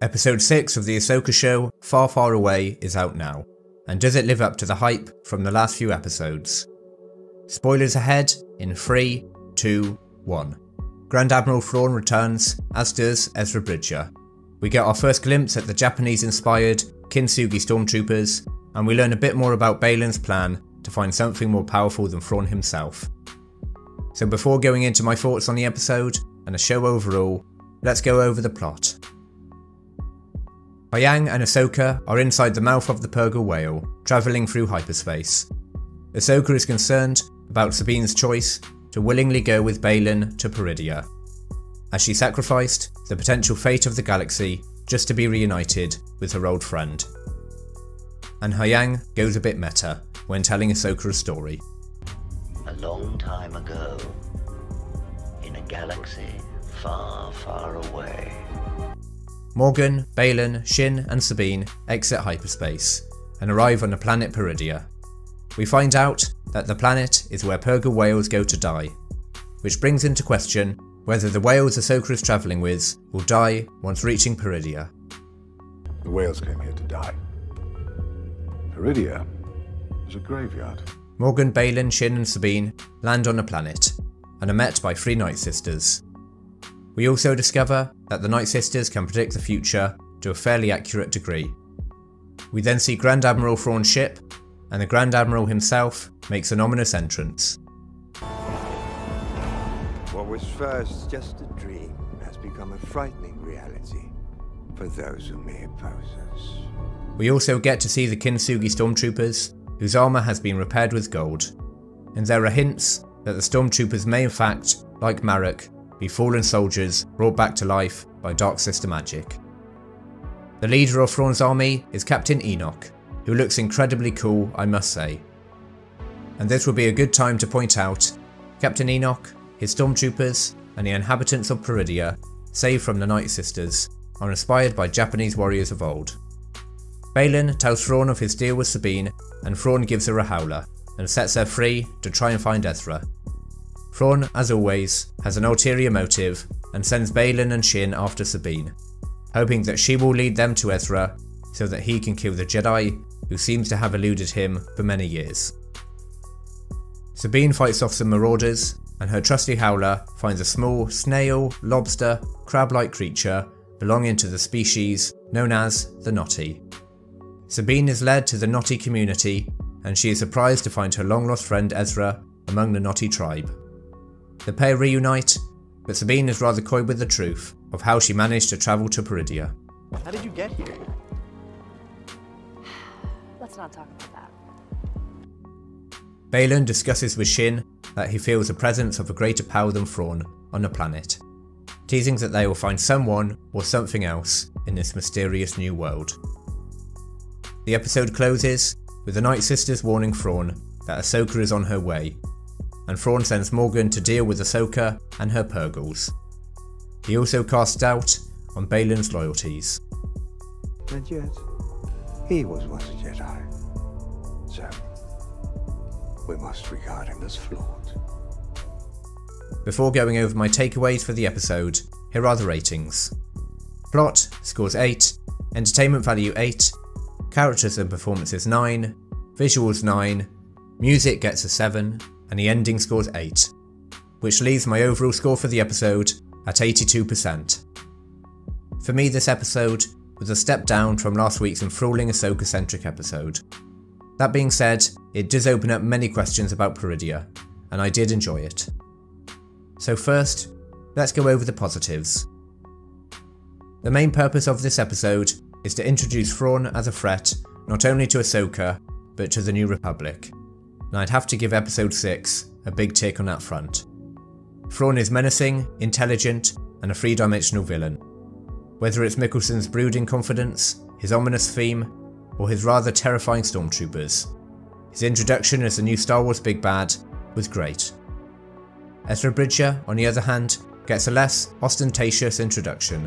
Episode 6 of the Ahsoka show, Far Far Away, is out now, and does it live up to the hype from the last few episodes? Spoilers ahead in 3, 2, 1. Grand Admiral Thrawn returns, as does Ezra Bridger. We get our first glimpse at the Japanese-inspired Kintsugi Stormtroopers, and we learn a bit more about Baylan's plan to find something more powerful than Thrawn himself. So before going into my thoughts on the episode, and the show overall, let's go over the plot. Huyang and Ahsoka are inside the mouth of the Purrgil whale, travelling through hyperspace. Ahsoka is concerned about Sabine's choice to willingly go with Baylan to Peridea, as she sacrificed the potential fate of the galaxy just to be reunited with her old friend. And Huyang goes a bit meta when telling Ahsoka a story. A long time ago, in a galaxy far, far away. Morgan, Baylan, Shin and Sabine exit hyperspace and arrive on the planet Peridea. We find out that the planet is where Purrgil whales go to die, which brings into question whether the whales Ahsoka is travelling with will die once reaching Peridea. The whales came here to die. Peridea is a graveyard. Morgan, Baylan, Shin and Sabine land on the planet and are met by 3 Night Sisters. We also discover that the Night Sisters can predict the future to a fairly accurate degree. We then see Grand Admiral Thrawn's ship, and the Grand Admiral himself makes an ominous entrance. What was first just a dream has become a frightening reality for those who may oppose us. We also get to see the Kintsugi Stormtroopers, whose armour has been repaired with gold, and there are hints that the Stormtroopers may in fact, like Marek, be fallen soldiers brought back to life by Dark Sister magic. The leader of Thrawn's army is Captain Enoch, who looks incredibly cool, I must say. And this will be a good time to point out, Captain Enoch, his Stormtroopers, and the inhabitants of Peridea, saved from the Night Sisters, are inspired by Japanese warriors of old. Baylan tells Thrawn of his deal with Sabine, and Thrawn gives her a howler, and sets her free to try and find Ezra. Thrawn, as always, has an ulterior motive and sends Baylan and Shin after Sabine, hoping that she will lead them to Ezra so that he can kill the Jedi who seems to have eluded him for many years. Sabine fights off some marauders, and her trusty howler finds a small snail, lobster, crab-like creature belonging to the species known as the Noti. Sabine is led to the Noti community, and she is surprised to find her long-lost friend Ezra among the Noti tribe. The pair reunite, but Sabine is rather coy with the truth of how she managed to travel to Peridea. How did you get here? Let's not talk about that. Baylan discusses with Shin that he feels the presence of a greater power than Thrawn on the planet, teasing that they will find someone or something else in this mysterious new world. The episode closes with the Night Sisters warning Thrawn that Ahsoka is on her way, and Thrawn sends Morgan to deal with Ahsoka and her Purrgils. He also casts doubt on Baylan's loyalties. And yet, he was once a Jedi. So, we must regard him as flawed. Before going over my takeaways for the episode, here are the ratings. Plot scores 8, entertainment value 8, characters and performances 9, visuals 9, music gets a 7, and the ending scores 8, which leaves my overall score for the episode at 82%. For me, this episode was a step down from last week's enthralling Ahsoka-centric episode. That being said, it does open up many questions about Peridea, and I did enjoy it. So first, let's go over the positives. The main purpose of this episode is to introduce Thrawn as a threat not only to Ahsoka, but to the New Republic, and I'd have to give episode 6 a big tick on that front. Thrawn is menacing, intelligent, and a 3-dimensional villain. Whether it's Mickelson's brooding confidence, his ominous theme, or his rather terrifying stormtroopers, his introduction as the new Star Wars big bad was great. Ezra Bridger, on the other hand, gets a less ostentatious introduction,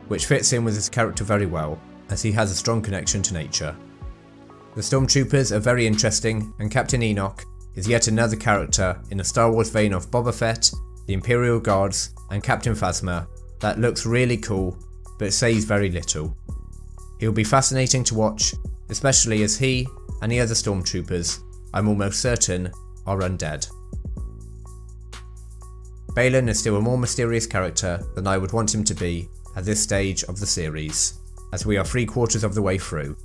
which fits in with his character very well, as he has a strong connection to nature. The Stormtroopers are very interesting, and Captain Enoch is yet another character in the Star Wars vein of Boba Fett, the Imperial Guards, and Captain Phasma that looks really cool but says very little. He'll be fascinating to watch, especially as he and the other Stormtroopers, I'm almost certain, are undead. Baylan is still a more mysterious character than I would want him to be at this stage of the series, as we are 3/4 of the way through.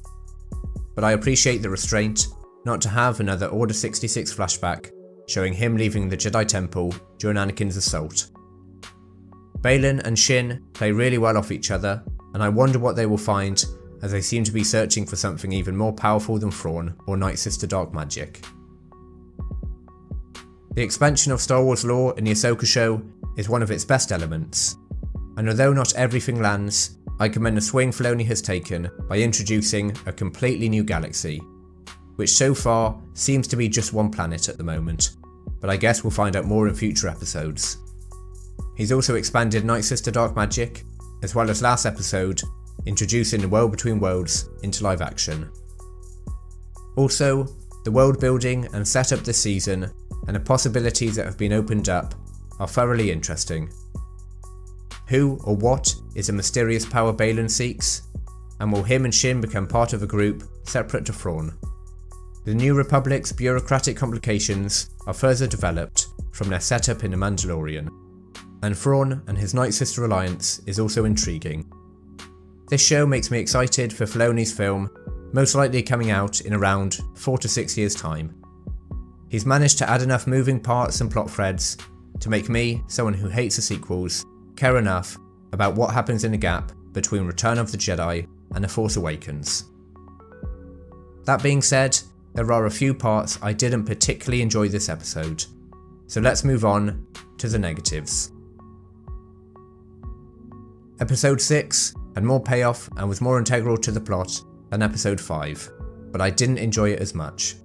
But I appreciate the restraint not to have another Order 66 flashback showing him leaving the Jedi Temple during Anakin's assault. Baylan and Shin play really well off each other, and I wonder what they will find as they seem to be searching for something even more powerful than Thrawn or Night Sister dark magic. The expansion of Star Wars lore in the Ahsoka show is one of its best elements, and although not everything lands, I commend the swing Filoni has taken by introducing a completely new galaxy, which so far seems to be just one planet at the moment, but I guess we'll find out more in future episodes. He's also expanded Night Sister dark magic, as well as last episode, introducing the World Between Worlds into live action. Also, the world building and setup this season and the possibilities that have been opened up are thoroughly interesting. Who or what is a mysterious power Baylan seeks, and will him and Shin become part of a group separate to Thrawn? The New Republic's bureaucratic complications are further developed from their setup in The Mandalorian, and Thrawn and his Night Sister alliance is also intriguing. This show makes me excited for Filoni's film, most likely coming out in around 4 to 6 years' time. He's managed to add enough moving parts and plot threads to make me, someone who hates the sequels, care enough about what happens in the gap between Return of the Jedi and The Force Awakens. That being said, there are a few parts I didn't particularly enjoy this episode, so let's move on to the negatives. Episode 6 had more payoff and was more integral to the plot than Episode 5, but I didn't enjoy it as much,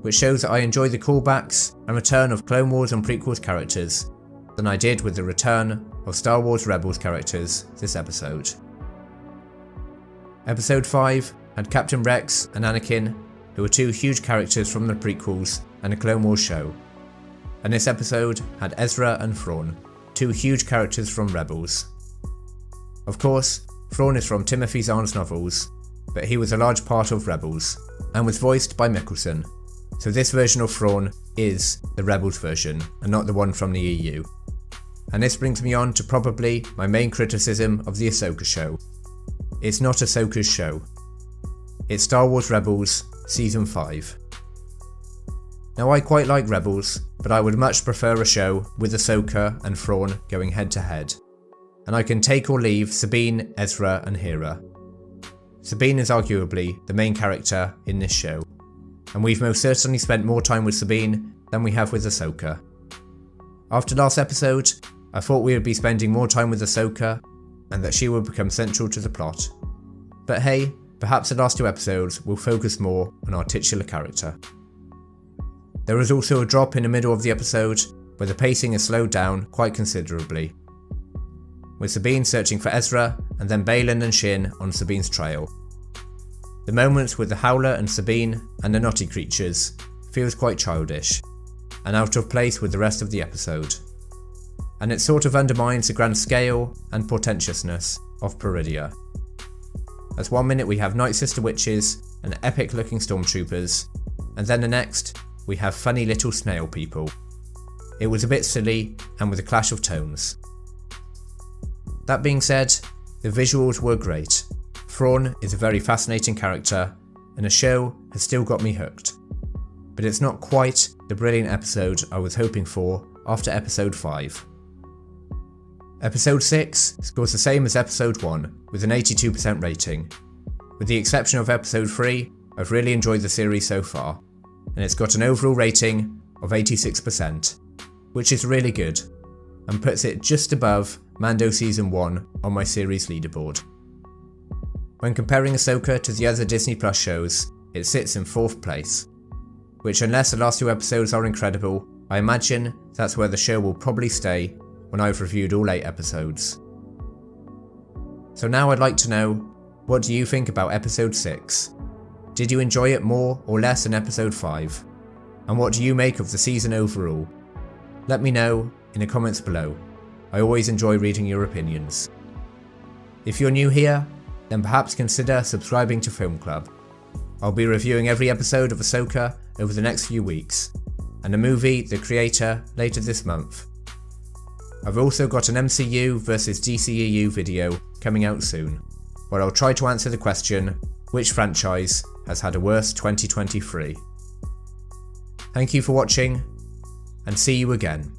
which shows that I enjoy the callbacks and return of Clone Wars and prequels characters than I did with the return of Star Wars Rebels characters this episode. Episode 5 had Captain Rex and Anakin, who were two huge characters from the prequels and the Clone Wars show, and this episode had Ezra and Thrawn, two huge characters from Rebels. Of course, Thrawn is from Timothy Zahn's novels, but he was a large part of Rebels, and was voiced by Mikkelsen, so this version of Thrawn is the Rebels version, and not the one from the EU. And this brings me on to probably my main criticism of the Ahsoka show. It's not Ahsoka's show. It's Star Wars Rebels Season 5. Now I quite like Rebels, but I would much prefer a show with Ahsoka and Thrawn going head to head. And I can take or leave Sabine, Ezra and Hera. Sabine is arguably the main character in this show, and we've most certainly spent more time with Sabine than we have with Ahsoka. After last episode, I thought we would be spending more time with Ahsoka, and that she would become central to the plot. But hey, perhaps the last 2 episodes will focus more on our titular character. There is also a drop in the middle of the episode, where the pacing is slowed down quite considerably, with Sabine searching for Ezra, and then Baylan and Shin on Sabine's trail. The moments with the Howler and Sabine and the Naughty creatures feels quite childish, and out of place with the rest of the episode, and it sort of undermines the grand scale and portentousness of Peridia. As one minute we have Night Sister witches and epic looking Stormtroopers, and then the next we have funny little snail people. It was a bit silly and with a clash of tones. That being said, the visuals were great. Thrawn is a very fascinating character, and the show has still got me hooked. But it's not quite the brilliant episode I was hoping for after Episode 5. Episode 6 scores the same as Episode 1, with an 82% rating. With the exception of Episode 3, I've really enjoyed the series so far, and it's got an overall rating of 86%, which is really good, and puts it just above Mando Season 1 on my series leaderboard. When comparing Ahsoka to the other Disney Plus shows, it sits in 4th place, which unless the last 2 episodes are incredible, I imagine that's where the show will probably stay when I've reviewed all 8 episodes. So now I'd like to know, what do you think about Episode 6? Did you enjoy it more or less than Episode 5? And what do you make of the season overall? Let me know in the comments below. I always enjoy reading your opinions. If you're new here, then perhaps consider subscribing to Film Club. I'll be reviewing every episode of Ahsoka over the next few weeks, and a movie, The Creator, later this month. I've also got an MCU vs DCEU video coming out soon, where I'll try to answer the question, which franchise has had a worse 2023? Thank you for watching, and see you again.